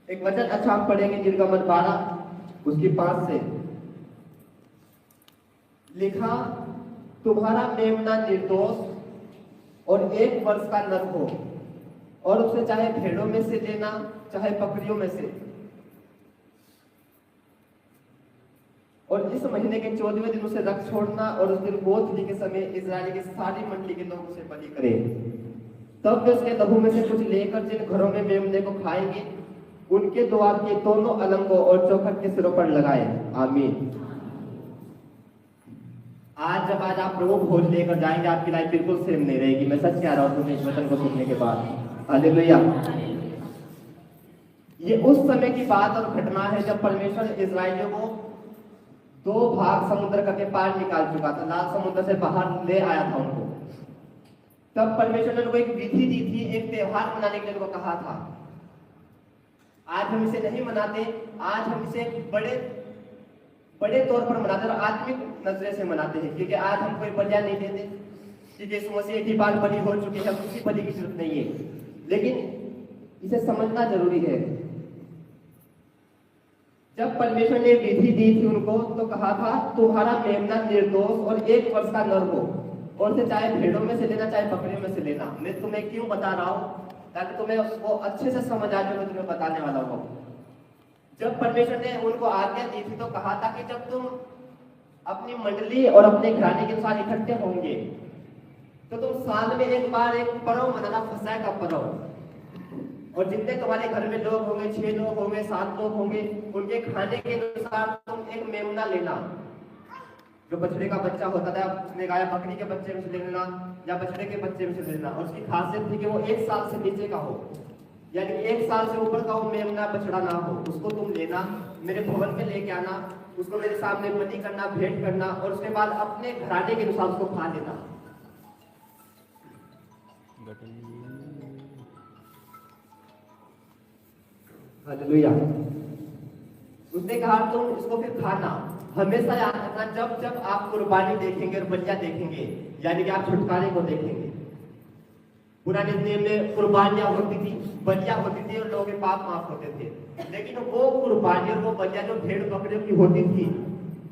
एक वचन अच्छा हम पढ़ेंगे निर्गमन 12 उसकी 5 से। लिखा, तुम्हारा मेमना निर्दोष और 1 वर्ष का नर हो, और उसे चाहे भेड़ों में से लेना चाहे बकरियों में से, और इस महीने के 14वें दिन उसे रख छोड़ना, और उस दिन गोधूली के समय इजराइली की सारी मंडली के लोग उसे बलि करें। तब वे उसके लहू में से कुछ लेकर जिन घरों में मेमने को खाएंगे उनके द्वार के दोनों अलंगों और चौखट के सिरों पर लगाए। आमीन। आज आप प्रभु भोज लेकर जाएंगे, आपकी लाइफ बिल्कुल सेम नहीं रहेगी। मैं सच कह रहा हूँ तुम्हें इस वचन को सुनने के बाद। हालेलुया। ये उस समय की बात और घटना है जब परमेश्वर इजराइलियों को 2 भाग समुद्र करके पार निकाल चुका था, लाल समुद्र से बाहर ले आया था उनको। तब परमेश्वर ने उनको एक विधि दी थी, एक त्योहार मनाने के लिए उनको कहा था। आज हम इसे नहीं मनाते, आज हम इसे बड़े तौर पर मनाते और आत्मिक नजरे से मनाते हैं, क्योंकि आज हम कोई बलियां नहीं देते, क्योंकि यीशु मसीह एक ही बार बलि हो चुके हैं, किसी बलि की जरूरत नहीं है। लेकिन इसे समझना जरूरी है। जब परमेश्वर ने विधि दी थी उनको तो कहा था, तुम्हारा मेमना निर्दोष और 1 वर्ष का नर हो, और उसे चाहे भेड़ों में से लेना चाहे बकरियों में से लेना। मैं तुम्हें क्यों बता रहा हूँ, ताकि तुम्हें उसको अच्छे से समझ आ जाए। मैं तुम्हें बताने वाला हूँ। जब परमेश्वर ने उनको आज्ञा दी थी तो कहा था कि जब तुम अपनी मंडली और अपने घराने के अनुसार इकट्ठे होंगे तो तुम साल में एक बार एक पर्व मनाना, फसह का पर्व। और जितने तुम्हारे घर में लोग होंगे, 6 लोग होंगे, 7 लोग होंगे, उनके खाने के अनुसार तुम एक मेमना लेना। जो बछड़े का बच्चा होता था, उसने कहा बकरी के बच्चे में से लेना या बछड़े के बच्चे में से लेना। और उसकी खासियत थी कि वो 1 साल से नीचे का हो, यानी 1 साल से ऊपर का वो मेमना बछड़ा ना हो। उसको तुम लेना, मेरे भवन में लेके आना, उसको मेरे सामने बलि करना, भेंट करना, और उसके बाद अपने घराने के अनुसार उसको खा लेना। हालेलुया। उसने कहा तुम इसको फिर खाना। हमेशा याद रखना, जब जब आप कुर्बानी देखेंगे और बलियां देखेंगे, यानी कि आप छुटकारे को देखेंगे। पुराने नियम में कुर्बानियां होती थी, बलियां होती थी और लोगों के पाप माफ होते थे। लेकिन वो कुर्बानी और वो बलियां जो भेड़ बकरियों की होती थी,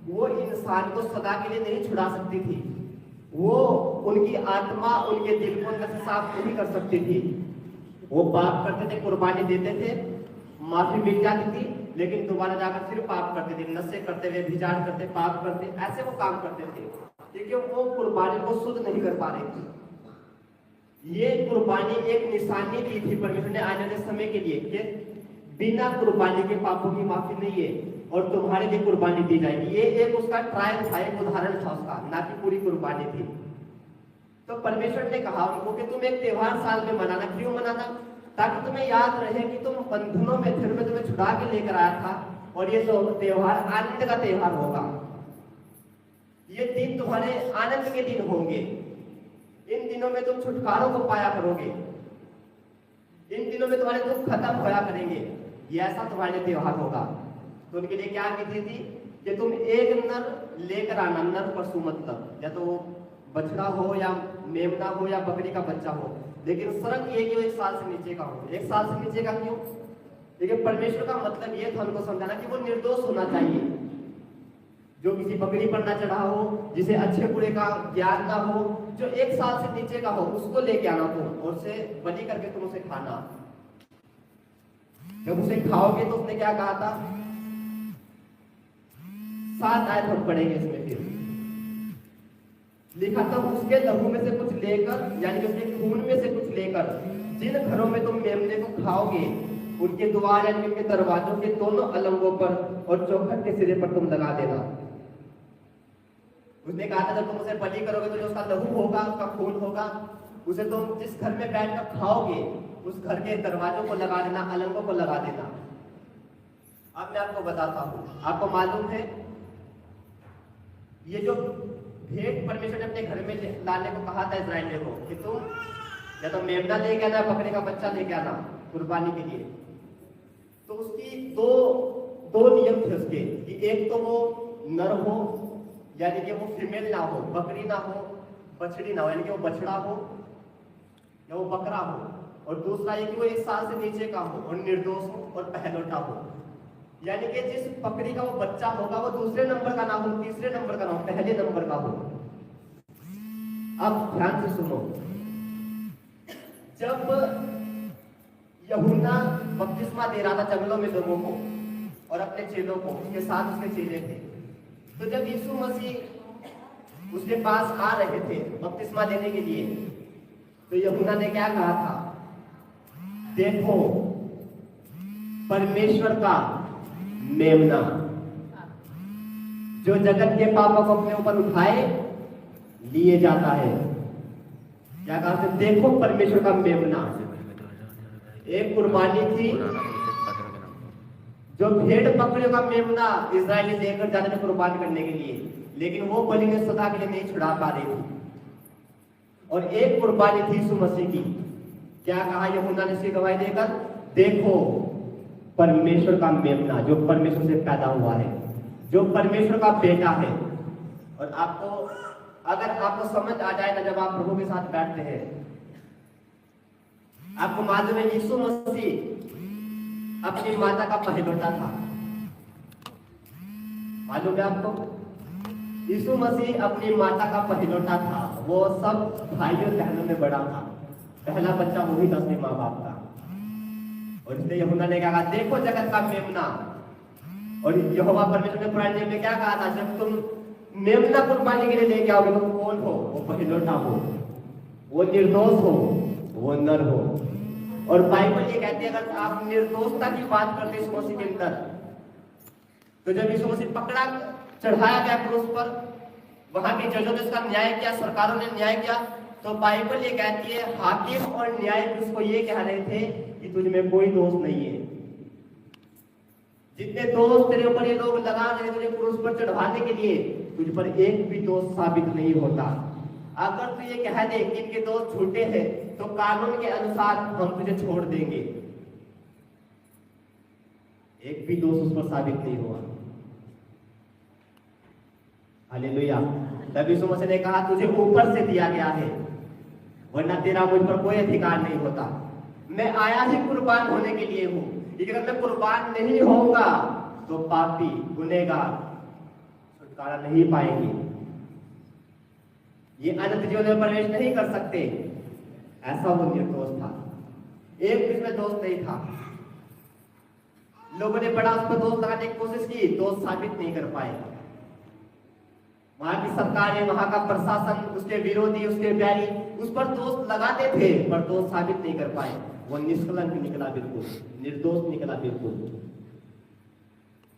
वो इंसान को सदा के लिए नहीं छुड़ा सकती थी। वो उनकी आत्मा, उनके दिल को अंदर से साफ नहीं कर सकती थी। वो पाप करते थे, कुर्बानी देते थे, माफी मिल जाती थी, लेकिन दोबारा जाकर फिर पाप करते थे, नशे करते हुए, विचार करते, पाप करते, ऐसे वो काम करते थे, क्योंकि वो कुर्बानी को शुद्ध नहीं कर पा रहे थे। ये कुर्बानी एक निशानी दी थी परमेश्वर ने आने वाले समय के लिए कि बिना कुर्बानी के पापों की माफी नहीं है और तुम्हारे लिए कुर्बानी दी जाएगी। ये एक उसका ट्रायल था, एक उदाहरण था उसका, ना कि पूरी कुर्बानी थी। तो परमेश्वर ने कहा उनको कि तुम एक त्योहार साल में मनाना। क्यों मनाना? ताकि तुम्हें याद रहे कि तुम बंधनों में थे, मैं तुम्हें छुड़ा के लेकर आया था, और ये त्योहार आनंद का त्योहार होगा। ये दिन तुम्हारे आनंद के दिन होंगे। इन दिनों में तुम छुटकारों को पाया करोगे। इन दिनों में तुम्हारे दुख खत्म होया करेंगे। ये ऐसा तुम्हारे लिए त्योहार होगा। तो उनके लिए क्या विधि थी कि तुम एक नर लेकर आना। नर पशु मतलब या तो बछड़ा हो या मेमना हो या बकरी का बच्चा हो, लेकिन शर्त ये कि वो 1 साल से नीचे का हो। 1 साल से नीचे का क्यों? लेकिन परमेश्वर का मतलब ये था उनको समझाना कि वो निर्दोष होना चाहिए। जो किसी बकरी पर ना चढ़ा हो, जिसे अच्छे बुरे का ज्ञान ना हो, जो 1 साल से नीचे का हो, उसको लेके आना तुम, और उसे बलि करके तुम उसे खाना। जब उसे खाओगे तो उसने क्या कहा था? 7 आयत हम पढ़ेंगे इसमें। फिर लिखा था, उसके लहू में से कुछ लेकर, यानी कि उसके खून में से कुछ लेकर जिन घरों में तुम मेमने को खाओगे उनके द्वार यानी उनके दरवाजों के दोनों अलंगों पर और चौखट के सिरे पर तुम लगा देना। उसने कहा था जब तुम उसे बलि करोगे तो जो उसका लहू होगा, उसका खून होगा, उसे तुम जिस घर में बैठकर खाओगे उस घर के दरवाजों को लगा देना, अलंगों को लगा देना। अब मैं आपको बताता हूँ, आपको मालूम है ये जो भेंट परमेश्वर ने अपने घर में लाने को कहा था इजराइलियों को कि तुम या तो मेमना लेके आना, बकरे का बच्चा लेके आना कुर्बानी के लिए, तो उसकी दो नियम थे उसके कि एक तो वो नर हो, यानी कि वो फीमेल ना हो, बकरी ना हो, बछड़ी ना हो, यानी कि वो बछड़ा हो या वो बकरा हो, और दूसरा ये कि वो 1 साल से नीचे का हो और निर्दोष हो और पहलौठा हो। यानी कि जिस बकरी का वो बच्चा होगा वो दूसरे नंबर का ना हो, तीसरे नंबर का ना हो, पहले नंबर का हो। अब ध्यान से सुनो, जब यूहन्ना बपतिस्मा दे रहा था जंगलों में लोगों को और अपने चेलों को, उसके साथ उसके चेले थे, तो जब यीशु मसीह उसके पास आ रहे थे बपतिस्मा देने के लिए, तो यूहन्ना ने क्या कहा था? देखो परमेश्वर का मेमना जो जगत के पापों को अपने ऊपर उठाए लिए जाता है। क्या कहा था? देखो परमेश्वर का मेमना। एक कुर्बानी थी जो भेड़ बकरियों का मेमना इजरायली लेकर जाते थे कुर्बान करने के लिए, लेकिन वो बलि ने सदा के लिए नहीं छुड़ा पा रही थी। और एक कुर्बानी थी यीशु मसीह की। क्या कहा यूहन्ना ने इसकी गवाही देकर? देखो परमेश्वर का मेमना जो परमेश्वर से पैदा हुआ है, जो परमेश्वर का बेटा है। और आपको अगर आपको समझ आ जाए ना, जब आप प्रभु के साथ बैठते हैं, आपको मालूम है यीशु मसीह अपनी माता का पहलौठा था। मालूम है आपको? यीशु मसीह अपनी माता का पहलौठा था। वो सब भाइयों बहनों में बड़ा था, पहला बच्चा वही था अपने माँ बाप का। और इसलिए यूहन्ना ने कहा देखो जगत का मेमना। और यहोवा परमेश्वर ने पुराने नियम में क्या कहा था? जब तुम मेमना कुर्बानी के लिए लेके आओगे तो कौन हो? वो पहलौठा हो, वो निर्दोष हो, वो नर हो। और बाइबल ये कहती है अगर आप निर्दोषता की बात करते हैं यीशु मसीह के अंदर, तो जब यीशु मसीह पकड़ा चढ़ाया गया क्रूस पर, वहां के जजों ने उसका न्याय किया, सरकारों ने न्याय किया, तो बाइबल ये कहती है हाकिम और न्यायाधीश उसको ये कह रहे थे कि तुझ में कोई दोष नहीं है। जितने दोष तेरे ऊपर ये लोग लगा रहे तुझे क्रूस पर चढ़ाने के लिए, तुझ पर एक भी दोष साबित नहीं होता। अगर तू ये कह दे कि इनके दोष झूठे हैं तो कानून के अनुसार हम तुझे छोड़ देंगे। एक भी दोष उस पर साबित नहीं हुआ। हालेलुया। तब यीशु मसीह ने कहा तुझे ऊपर से दिया गया है, वरना तेरा मुझ पर कोई अधिकार नहीं होता। मैं आया ही कुर्बान होने के लिए हूं, लेकिन अगर मैं कुर्बान नहीं होऊंगा तो पापी गुनहगार छुटकारा नहीं पाएंगे, ये अनंत जीवन में प्रवेश नहीं कर सकते। ऐसा वो निर्दोष था, एक भी इसमें दोष नहीं था। लोगों ने बड़ा उस पर दोष लगाने की कोशिश की, दोष साबित नहीं कर पाए। वहां की सरकार, वहां का प्रशासन, उसके विरोधी, उसके बैरी उस पर दोष लगाते थे, पर दोष साबित नहीं कर पाए। वो निष्कलंक निकला, बिल्कुल निर्दोष निकला, बिल्कुल।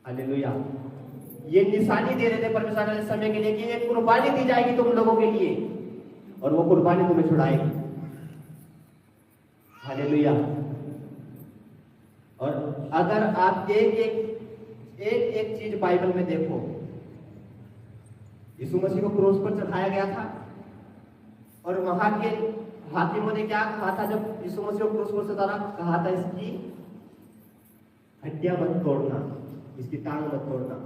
हालेलुया। ये निशानी दे रहे थे परमेश्वर ने समय के लिए कि एक कुर्बानी दी जाएगी तुम लोगों के लिए, और वो कुर्बानी तुम्हें छुड़ाएगी। हालेलुया। और अगर आप एक चीज बाइबल में देखो, यीशु मसीह को क्रूस पर चढ़ाया गया था, और वहां के हाकिमों ने क्या कहा था जब यीशु मसीह को क्रूस पर चढ़ाया? कहा था इसकी हड्डियां मत तोड़ना, इसकी टांग मत तोड़ना।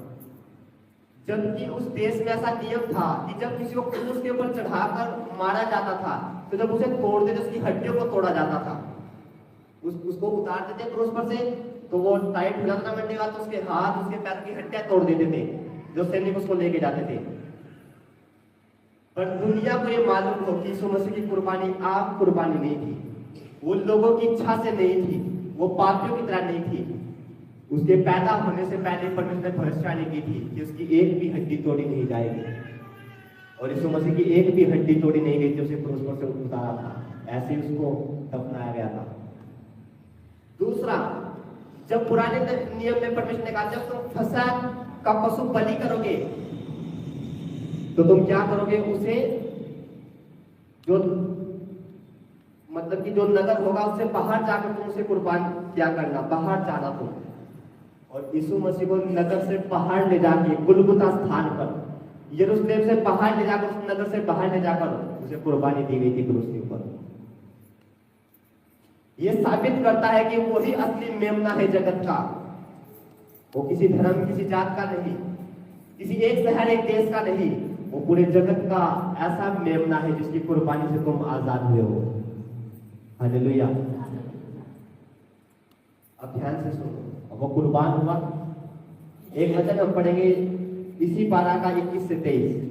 जबकि उस देश में ऐसा नियम था कि जब किसी को क्रूस के ऊपर चढ़ाकर मारा जाता था तो जब उसे तोड़ देते उसकी हड्डियों को तोड़ा जाता था। उसको उतार देते क्रूस पर से तो वो टाइट हो जाता मंडे का, तो उसके हाथ उसके पैर की हड्डियां तोड़ देते थे जो सैनिक उसको लेके जाते थे। पर दुनिया को ये मालूम हो कि यीशु मसीह की कुर्बानी आम कुर्बानी नहीं थी, वो लोगों की इच्छा से नहीं थी, वो पापियों की तरह नहीं थी। उसके पैदा होने से पहले परमेश्वर ने भविष्यवाणी की थी कि उसकी एक भी हड्डी तोड़ी नहीं जाएगी, और यीशु मसीह की एक भी हड्डी तोड़ी नहीं गई थी। उसे क्रूस पर से उतारा था, ऐसे ही उसको दफनाया गया था। दूसरा, जब पुराने नियम में परमेश्वर ने कहा जब तुम फसह का पशु बलि करोगे तो तुम क्या करोगे? उसे जो मतलब कि जो नगर होगा उससे बाहर जाकर तुम उसे कुर्बान क्या करना, बाहर जाना तुम। और यीशु मसीह को नगर से बाहर ले जाके गुलगुता स्थान पर, यरूशलेम से बाहर ले जाकर, उस नगर से बाहर ले जाकर उसे कुर्बानी दी गई थी क्रूस के ऊपर। यह साबित करता है कि वही असली मेमना है जगत का। वो किसी धर्म, किसी जात का नहीं, किसी एक शहर एक देश का नहीं, वो पूरे जगत का ऐसा मेमना है जिसकी कुर्बानी से तुम आजाद हुए हो। हालेलुया। अब ध्यान से सुनो, अब वो कुर्बान हुआ। एक वचन हम पढ़ेंगे इसी पारा का 21 से 23।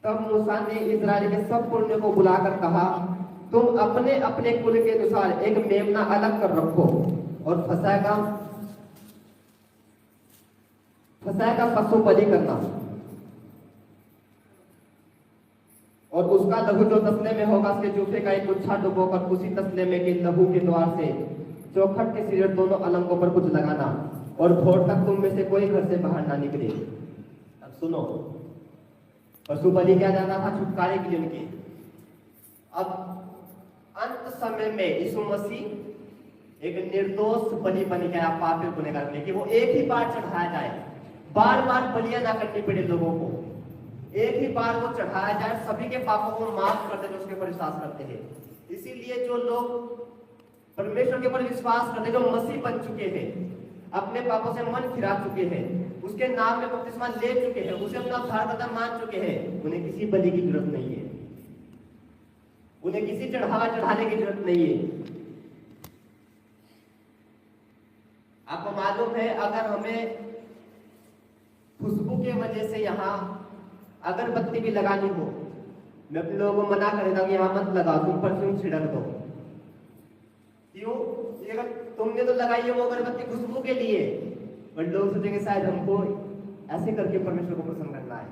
तब मूसा ने इस्राएल के सब पुण्य को बुलाकर कहा, तुम अपने अपने कुल के अनुसार एक मेमना अलग कर रखो और फसह का पशु बलि करना, और उसका लहू जो तसले में होगा उसके जूफे का एक गुच्छा डुबोकर उसी तसले में के लहू के द्वार से चौखट के सिरे दोनों अलंगों पर कुछ लगाना, और भोर तक तुम में से कोई घर से बाहर ना निकले। अब सुनो, पशु बलि किया जाता था छुटकारे के लिए उनके। अब अंत समय में यीशु मसीह एक निर्दोष बलि बन गया पापी गुनहगार के लिए, कि वो एक ही बार चढ़ाया जाए, बार बार बलियां ना करनी पड़े लोगों को, एक ही बार वो चढ़ाया जाए, सभी के पापों को माफ कर दे जो उसके ऊपर विश्वास करते हैं। इसीलिए जो लोग परमेश्वर के ऊपर विश्वास करते हैं, जो मसीह बन चुके हैं, अपने पापों से मन फिरा चुके हैं, उसके नाम में बपतिस्मा ले चुके हैं, उसे अपना उद्धारकर्ता मान चुके हैं, उन्हें किसी बलि की जरूरत नहीं है, उन्हें किसी चढ़ावा चढ़ाने की जरूरत नहीं है। आपको मालूम है, अगर हमें खुशबू के वजह से यहाँ अगरबत्ती भी लगानी हो, मैं अपने लोगों को मना करेगा कि यहाँ मत लगाओ, तुम परफ्यूम छिड़क दो। क्यों? अगर तुमने तो लगाई है वो अगरबत्ती खुशबू के लिए, बट लोग सोचेंगे शायद हमको ऐसे करके परमेश्वर को प्रसन्न करना है।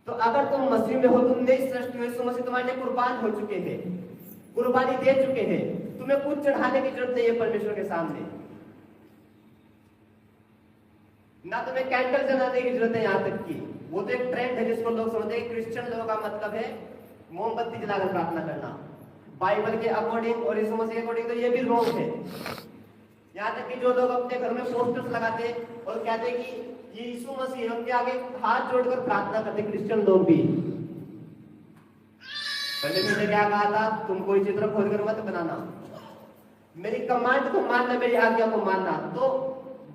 तो अगर तुम मसीह में हो, तुम नई सृष्टि हो, यीशु मसीह तुम्हारे लिए कुर्बान हो चुके हैं, कुर्बानी दे चुके हैं, तुम्हें कुछ चढ़ाने की जरूरत नहीं है परमेश्वर के सामने, ना तुम्हें कैंडल जलाने की जरूरत है। यहाँ तक कि वो तो एक ट्रेंड है जिसको लोग समझते हैं, क्रिश्चियन लोगों का मतलब है मोमबत्ती जलाकर प्रार्थना करना। बाइबल के अकॉर्डिंग और यीशु मसीह के अकॉर्डिंग तो ये भी रोंग है। यहाँ तक कि जो लोग अपने घर में पोस्टर्स लगाते हैं और कहते हैं कि ये यीशु मसीह है, उनके आगे हाथ जोड़कर प्रार्थना करते क्रिश्चियन लोग भी। परमेश्वर ने क्या कहा था? तुम कोई चित्र खोदकर मत बनाना, मेरी कमांड को मानना, मेरी आज्ञा को मानना। तो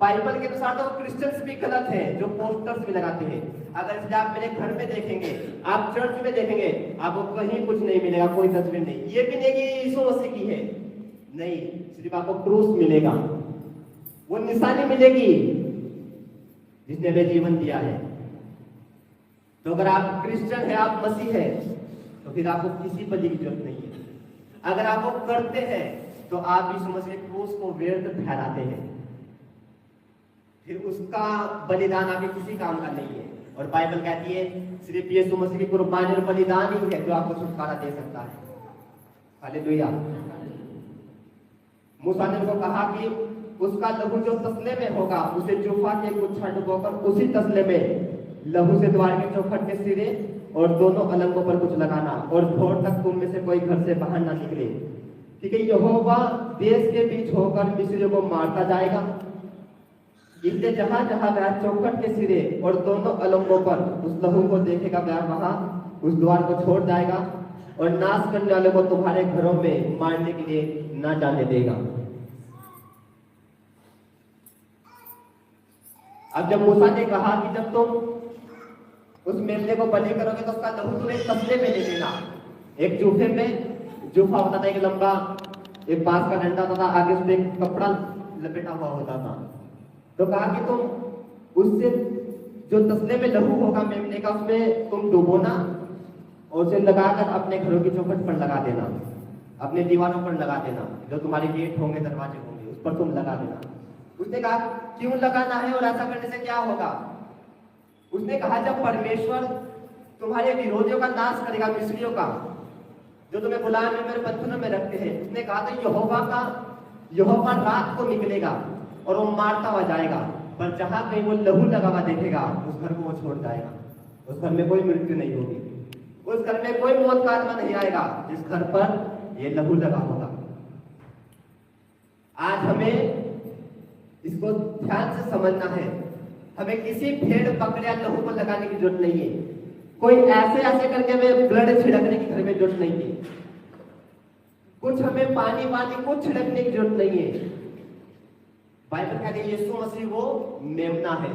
बाइबल के अनुसार तो क्रिश्चियंस भी गलत है जो पोस्टर्स भी लगाते हैं। अगर इसलिए आप मेरे घर में देखेंगे, आप चर्च में देखेंगे, आपको कहीं कुछ नहीं मिलेगा, कोई तस्वीर नहीं। ये भी नहीं कि यीशु मसीह की है, नहीं, सिर्फ आपको क्रूस मिलेगा, वो निशानी मिलेगी जिसने वे जीवन दिया है। तो अगर आप क्रिश्चियन है, आप मसीह है, तो फिर आपको किसी बलि की जरूरत नहीं है। अगर आप वो करते हैं तो आप यीशु मसीह के क्रूस को व्यर्थ ठहराते हैं, फिर उसका बलिदान आपके किसी काम का नहीं है। और बाइबल कहती है सिर्फ यीशु मसीह की कुर्बानी और बलिदान ही है जो आपको छुटकारा दे सकता है। हालेलुया। मूसा ने उनको कहा कि उसका लहू जो तसले में होगा उसे जूफा के गुच्छा डुबोकर उसी तसले में लहू से द्वार के चौखट के सिरे और दोनों अलंगों पर कुछ लगाना, और भोर तक तुम में से कोई घर से बाहर ना निकले। ठीक है, यहोवा देश के बीच होकर मिस्रियों को मारता जाएगा। इसलिए जहां जहां वह चौखट के सिरे और दोनों अलंगों पर उस लहू को देखेगा, वह वहां उस द्वार को छोड़ जाएगा और नाश करने वाले को तुम्हारे घरों में मारने के लिए ना जाने देगा। अब जब मूसा ने कहा कि जब तुम उस मेमने को बलि करोगे तो उसका लहू तुम एक तसले में ले लेना, एक जूफे में, जूफा होता था एक लंबा, एक बांस का डंडा होता था, आगे उस पर कपड़ा लपेटा हुआ होता था। तो कहा कि तुम उससे जो तसले में लहू होगा मेमने का, उसमें तुम डुबोना और उसे लगाकर अपने घरों की चौखट पर लगा देना, अपने दीवारों पर लगा देना, जो तुम्हारे गेट होंगे, दरवाजे होंगे, उस पर तुम लगा देना। उसने कहा क्यों लगाना है और ऐसा करने से क्या होगा? उसने कहा जब परमेश्वर तुम्हारे विरोधियों का नाश करेगा, मिस्रियों का, जो तुम्हें गुलाम में मेरे बंधनों में रखते हैं, उसने कहा था यहोवा रात को निकलेगा और वो मारता हुआ जाएगा, पर जहां कहीं वो लहू लगा हुआ देखेगा उस घर को वो छोड़ जाएगा। उस घर में कोई मृत्यु नहीं होगी, उस घर में कोई मौत का आत्मा नहीं आएगा जिस घर पर ये लहू लगा होगा। आज हमें इसको ध्यान से समझना है। हमें किसी भेड़ बकरे या लहू को लगाने की जरूरत नहीं है, कोई ऐसे ऐसे करके हमें ब्लड छिड़कने की घर में जरूरत नहीं है, कुछ हमें पानी कुछ छिड़कने की जरूरत नहीं है। बाइबल कहती है यीशु मसीह वो मेमना है,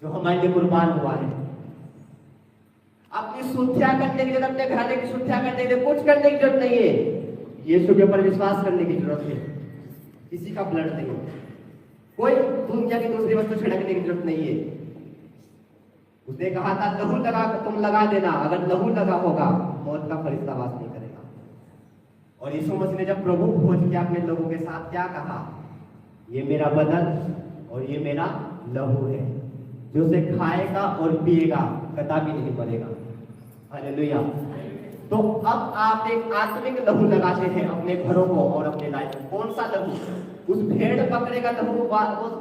जो हमारे लिए कुर्बान हुआ है। अपनी शुद्धिया करने के लिए, अपने घराने की शुद्धिया करने के लिए कुछ करने की जरूरत नहीं है। यीशु के ऊपर विश्वास करने की जरूरत है। किसी का ब्लड नहीं, कोई दुनिया की दूसरी वस्तु छिड़कने की जरूरत नहीं है। उसने कहा था लहू लगा तुम लगा देना, अगर लहू लगा होगा मौत का फरिश्ता वास नहीं करेगा। और यीशु मसीह ने जब प्रभु भोज किया अपने लोगों के साथ क्या कहा, ये मेरा बदन और ये मेरा लहू है, जो उसे खाएगा और पिएगा कदापि नहीं मरेगा। हालेलुया। तो अब आप एक आत्मिक लहू लगाते हैं अपने घरों को और अपने लाइफ में। कौन सा लहू? उस भेड़ बकरे का लहू,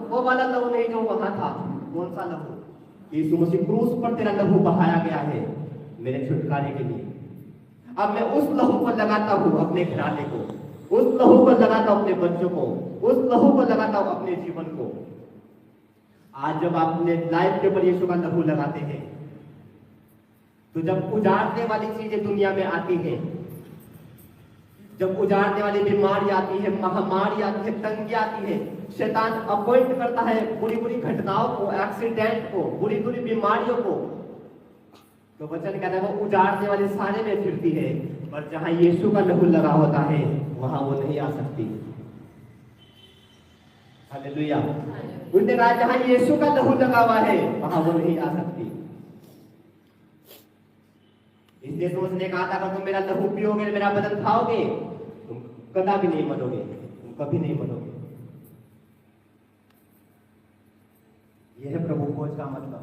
वो वाला लहू नहीं जो वहां था। कौन सा लहू? यीशु मसीह क्रूस पर तेरा लहू बहाया गया है मेरे छुटकारे के लिए। अब मैं उस लहू को लगाता हूँ अपने घराने को, उस लहू को लगाता हूँ अपने बच्चों को, उस लहू को लगाता हूँ अपने जीवन को। आज जब आप अपने लाइफ के ऊपर यीशु का लहू लगाते हैं, तो जब उजाड़ने वाली चीजें दुनिया में आती है, जब उजाड़ने वाली बीमारी आती है, महामारी आती है, तंगी आती है, शैतान अपॉइंट करता है बुरी बुरी घटनाओं को, एक्सीडेंट को, बुरी बुरी बीमारियों को, तो वचन कहता है वो उजाड़ने वाली सारे में फिरती है, पर जहां यीशु का लहू लगा होता है वहां वो नहीं आ सकती। हालेलुया। उसने कहा जहां यीशु का लहू लगा हुआ है वहां वो नहीं आ सकती। इसलिए तो उसने कहा था अगर तुम मेरा लहू पियोगे, मेरा बदन खाओगे, तुम कदापि नहीं मरोगे, तुम कभी नहीं मरोगे। यह है प्रभु भोज का मतलब,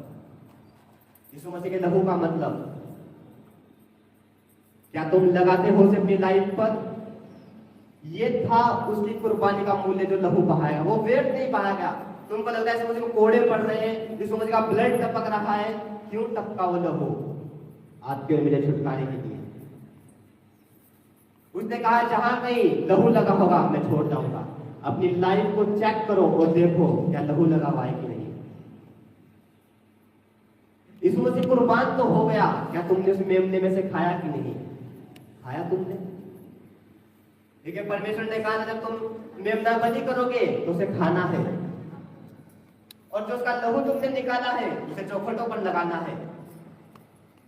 यीशु मसीह के लहू का मतलब। क्या तुम लगाते हो उसे अपनी लाइफ पर? ये था उसकी कुर्बानी का मूल्य जो लहू बहाया। वो वेट नहीं बहाया गया। तुमको लगता है यीशु मसीह को कोड़े पड़ रहे हैं, यीशु मसीह का ब्लड टपक रहा है, क्यों टपका वो लहू? आपके और मेरे छुटकारे के लिए। उसने कहा जहां कहीं लहू लगा होगा मैं छोड़ जाऊंगा। अपनी लाइफ को चेक करो और देखो क्या लहू लगा हुआ है कि नहीं। यीशु मसीह कुर्बान तो हो गया, क्या तुमने उस मेमने में से खाया कि नहीं? खाया तुमने? ठीक है, परमेश्वर ने कहा जब तुम मेमना बलि करोगे तो उसे खाना है, और जो उसका लहू तुमने निकाला है उसे चौखटों पर लगाना है।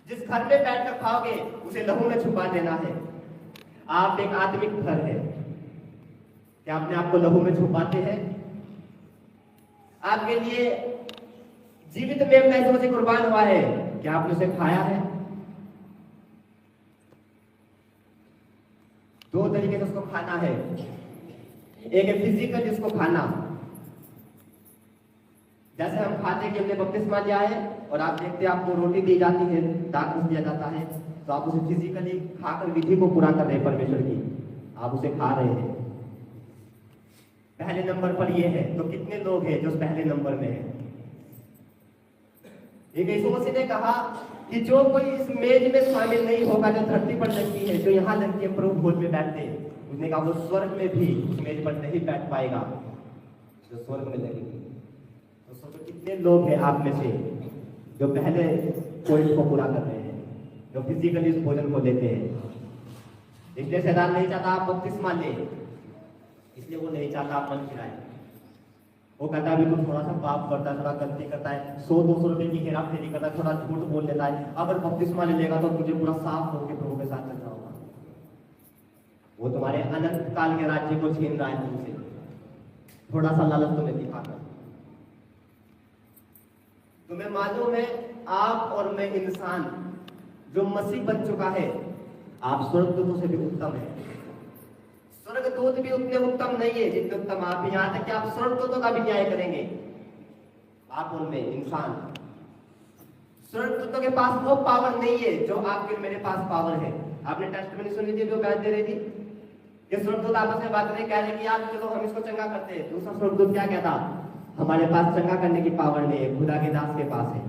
जिस घर में बैठकर खाओगे उसे लहू में छुपा देना है। आप एक आत्मिक घर है, क्या अपने आप को लहू में छुपाते हैं? आपके लिए जीवित मेमना यीशु मसीह कुर्बान हुआ है, क्या आपने उसे खाया है? दो तरीके से उसको खाना है। एक है फिजिकल जिसको खाना, जैसे हम खाते कि हमने बपतिस्मा लिया है और आप देखते हैं आपको रोटी दी जाती है, दाखिल दिया जाता है, तो आप उसे फिजिकली खाकर विधि को पूरा कर रहे हैं परमेश्वर की, आप उसे खा रहे हैं। पहले नंबर पर ये है। तो कितने लोग हैं जो पहले नंबर में है? एक यीशु मसीह ने कहा कि जो कोई इस मेज में शामिल नहीं होगा जो धरती पर लगती है, जो यहाँ लगती है प्रभु भोज में बैठते हैं, उसने कहा वो स्वर्ग में भी उस मेज पर नहीं बैठ पाएगा जो स्वर्ग में लगेगी। तो सोचो कितने लोग हैं आप में से जो पहले पॉइंट को पूरा कर रहे हैं, जो फिजिकली इस भोजन को लेते हैं। इसलिए शैतान नहीं चाहता आप बपतिस्मा ले, इसलिए वो नहीं चाहता आप मन खिलाए। वो कहता है अभी तो थोड़ा सा पाप करता है, थोड़ा गलती करता है, 100-200 रुपए की हेरा फेरी करता है, थोड़ा झूठ बोल लेता है, अगर बपतिस्मा ले लेगा तो तुझे पूरा साफ होकर प्रभु के साथ चलना होगा। वो तुम्हारे अनंत काल के राज्य को छीन रहा है तुमसे, थोड़ा सा लालच तुम्हें दिखाकर। तुम्हें मालूम है आप और मैं इंसान जो मसीह बन चुका है, आप स्वर्गदूतों से भी उत्तम है। स्वर्गदूत भी उतने उत्तम नहीं है जितने उत्तम आप। यहाँ तक कि आप स्वर्गदूतों का भी न्याय करेंगे। आप और मैं इंसान, स्वर्गदूतों के पास वो पावर नहीं है जो आपके मेरे पास पावर है। आपने टेस्टमनी सुनी थी जो बयान दे रही थी कि स्वर्गदूत आपस में बात नहीं कह रहे कि यार चलो हम इसको चंगा करते हैं। दूसरा स्वर्गदूत क्या कहता? हमारे पास चंगा करने की पावर नहीं है, खुदा के दास के पास है।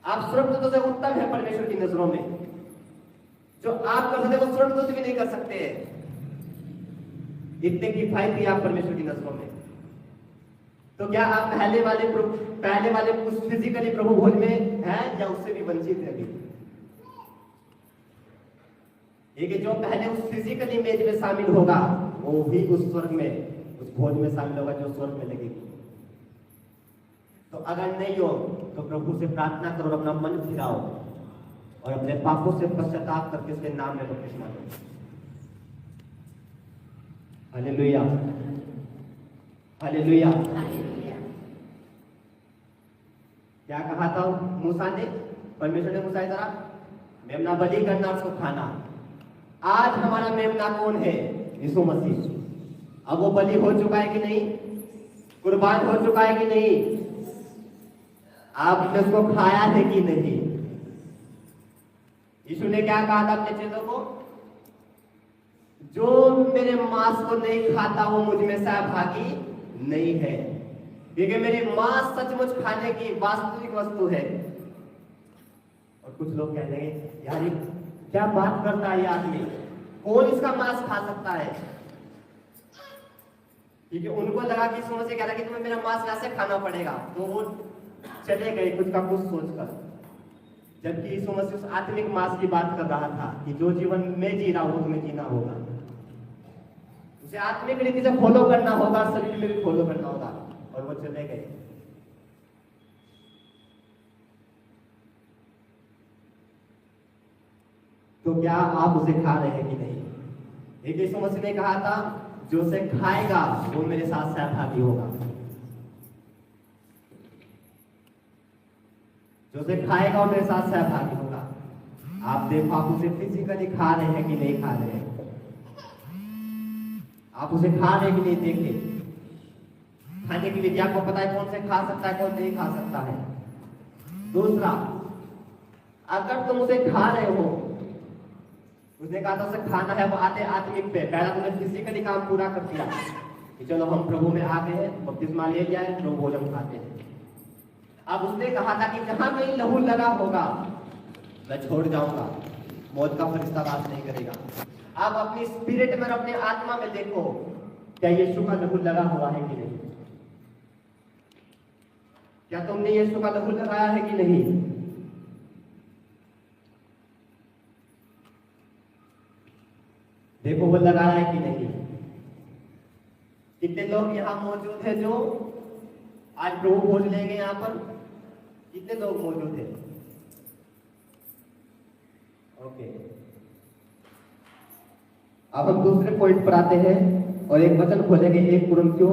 आप स्वर्गदूतों से उत्तम है परमेश्वर की नजरों में। जो आप कर सकते वो स्वर्गदूत भी नहीं कर सकते। इतने किफायती आप परमेश्वर की नजरों में। तो क्या आप पहले वाले उस फिजिकली प्रभु भोज में हैं या उससे भी वंचित है? अभी जो पहले उस फिजिकली मेज में शामिल होगा वो भी उस स्वर्ग में, उस भोज में शामिल होगा जो स्वर्ग में लगेगी। तो अगर नहीं हो तो प्रभु से प्रार्थना करो, अपना मन फिराओ और अपने पापों से पश्चाताप करके उसके नाम में बपतिस्मा लो। Hallelujah, hallelujah. क्या कहा था मूसा ने? परमेश्वर ने मूसा की तरह मेमना बलि करना, उसको खाना। आज हमारा मेमना कौन है? यीशु मसीह। अब वो बलि हो चुका है कि नहीं? कुर्बान हो चुका है कि नहीं? आपने उसको खाया है कि नहीं? यीशु ने क्या कहा था अपने चेलों को? जो मेरे मांस को नहीं खाता वो मुझ में सहभागी नहीं है, क्योंकि मेरी मांस सचमुच खाने की वास्तविक वस्तु है। और कुछ लोग कह देंगे, यार ये क्या बात करता है ये आदमी, कौन इसका मांस खा सकता है? क्योंकि उनको लगा कि यीशु मसीह कह रहा है कि तुम्हें मेरा मांस वैसे खाना पड़ेगा, तो वो चले गए कुछ का कुछ सोचकर। जबकि यीशु मसीह उस आत्मिक मांस की बात कर रहा था कि जो जीवन में जी रहा हूं तुम्हें जीना होगा, उसे आत्मिक रीति से फॉलो करना होगा, शरीर में भी फॉलो करना होगा। और वो चले गए। तो क्या आप उसे खा रहे हैं कि नहीं? एक यीशु मसीह ने कहा था, जो उसे खाएगा वो मेरे साथ सहभागी होगा। जो उसे खाएगा वो मेरे साथ सहभागी होगा। आप देखो, आप उसे फिजिकली खा रहे हैं कि नहीं खा रहे हैं? आप उसे खा रहे हैं कि नहीं? देखिए, खाने की विधि आपको पता है कौन से खा सकता है, कौन नहीं खा सकता है। दूसरा, अगर तुम उसे खा रहे हो, उसने कहा था उसे खाना है, वो आते आत्मिक पे पहला तुमने फिजिकली काम पूरा कर दिया कि चलो हम प्रभु में आ गए हैं, बपतिस्मा ले जाए, प्रभु भोजन खाते हैं। अब उसने कहा था कि जहां कहीं लहू लगा होगा मैं छोड़ जाऊंगा, मौत का फरिश्ता बात नहीं करेगा। आप अपनी स्पिरिट में, अपने आत्मा में देखो, क्या यीशु का लहू लगा हुआ है कि नहीं? क्या तुमने यीशु का लहू लगाया है कि नहीं? देखो वो लगाया है कि नहीं? कितने लोग यहाँ मौजूद हैं जो आज प्रभु भोज लेंगे? यहाँ पर कितने लोग मौजूद हैं? ओके, अब हम दूसरे पॉइंट पर आते हैं और एक वचन खोलेंगे, 1 कुरिन्थियों